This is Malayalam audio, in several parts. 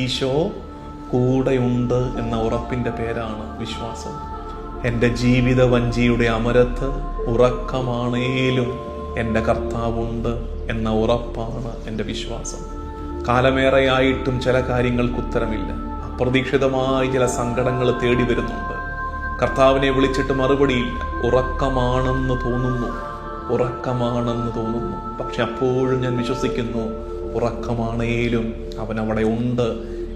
ഈശോ കൂടെയുണ്ട് എന്ന ഉറപ്പിൻ്റെ പേരാണ് വിശ്വാസം. എൻ്റെ ജീവിത വഞ്ചിയുടെ അമരത്ത് ഉറക്കമാണേലും എൻ്റെ കർത്താവുണ്ട് എന്ന ഉറപ്പാണ് എൻ്റെ വിശ്വാസം. കാലമേറെയായിട്ടും ചില കാര്യങ്ങൾക്ക് ഉത്തരമില്ല. അപ്രതീക്ഷിതമായി ചില സങ്കടങ്ങൾ തേടി വരുന്നുണ്ട്. കർത്താവിനെ വിളിച്ചിട്ട് മറുപടിയില്ല. ഉറക്കമാണെന്ന് തോന്നുന്നു. പക്ഷെ അപ്പോഴും ഞാൻ വിശ്വസിക്കുന്നു, ഉറക്കമാണേലും അവൻ അവിടെ ഉണ്ട്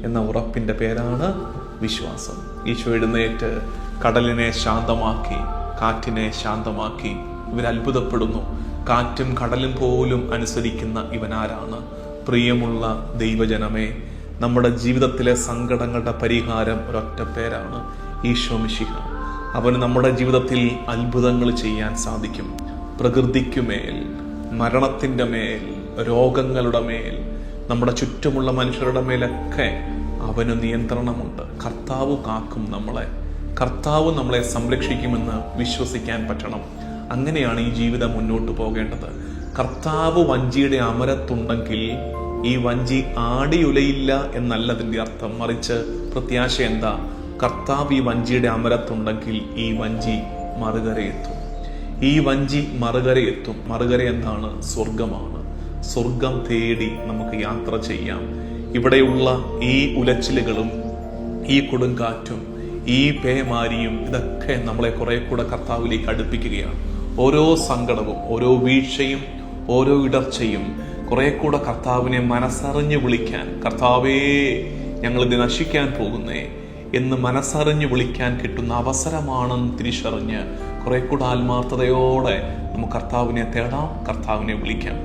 എന്ന ഉറപ്പിൻ്റെ പേരാണ് വിശ്വാസം. ഈശോ എഴുന്നേറ്റ് കടലിനെ ശാന്തമാക്കി, കാറ്റിനെ ശാന്തമാക്കി. ഇവരത്ഭുതപ്പെടുന്നു. കാറ്റും കടലും പോലും അനുസരിക്കുന്ന ഇവനാരാണ്? പ്രിയമുള്ള ദൈവജനമേ, നമ്മുടെ ജീവിതത്തിലെ സങ്കടങ്ങളുടെ പരിഹാരം ഒരൊറ്റ പേരാണ് ഈശോ മിശിഹ. അവന് നമ്മുടെ ജീവിതത്തിൽ അത്ഭുതങ്ങൾ ചെയ്യാൻ സാധിക്കും. പ്രകൃതിക്കുമേൽ, മരണത്തിൻ്റെ മേൽ, രോഗങ്ങളുടെ മേൽ, നമ്മുടെ ചുറ്റുമുള്ള മനുഷ്യരുടെ മേലൊക്കെ അവന് നിയന്ത്രണമുണ്ട്. കർത്താവ് കാക്കും നമ്മളെ, കർത്താവ് നമ്മളെ സംരക്ഷിക്കുമെന്ന് വിശ്വസിക്കാൻ പറ്റണം. അങ്ങനെയാണ് ഈ ജീവിതം മുന്നോട്ട് പോകേണ്ടത്. കർത്താവ് വഞ്ചിയുടെ അമരത്തുണ്ടെങ്കിൽ ഈ വഞ്ചി ആടിയുലയില്ല എന്നല്ല അതിൻ്റെ അർത്ഥം. മറിച്ച് പ്രത്യാശ എന്താ? കർത്താവ് ഈ വഞ്ചിയുടെ അമരത്തുണ്ടെങ്കിൽ ഈ വഞ്ചി മറുകരയെത്തും. ഈ വഞ്ചി മറുകരയെത്തും. മറുകര എന്താണ്? സ്വർഗമാണ്. സ്വർഗം തേടി നമുക്ക് യാത്ര ചെയ്യാം. ഇവിടെയുള്ള ഈ ഉലച്ചിലുകളും ഈ കൊടുങ്കാറ്റും ഈ പേമാരിയും ഇതൊക്കെ നമ്മളെ കുറെ കൂടെ കർത്താവിലേക്ക് അടുപ്പിക്കുകയാണ്. ഓരോ സങ്കടവും, ഓരോ വീഴ്ചയും, ഓരോ ഇടർച്ചയും കുറെ കൂടെ കർത്താവിനെ മനസ്സറിഞ്ഞ് വിളിക്കാൻ, കർത്താവേ ഞങ്ങളിത് നശിക്കാൻ പോകുന്നേ എന്ന് മനസ്സറിഞ്ഞ് വിളിക്കാൻ കിട്ടുന്ന അവസരമാണെന്ന് തിരിച്ചറിഞ്ഞ് കുറെ കൂടെ ആത്മാർത്ഥതയോടെ നമുക്ക് കർത്താവിനെ തേടാം, കർത്താവിനെ വിളിക്കാം.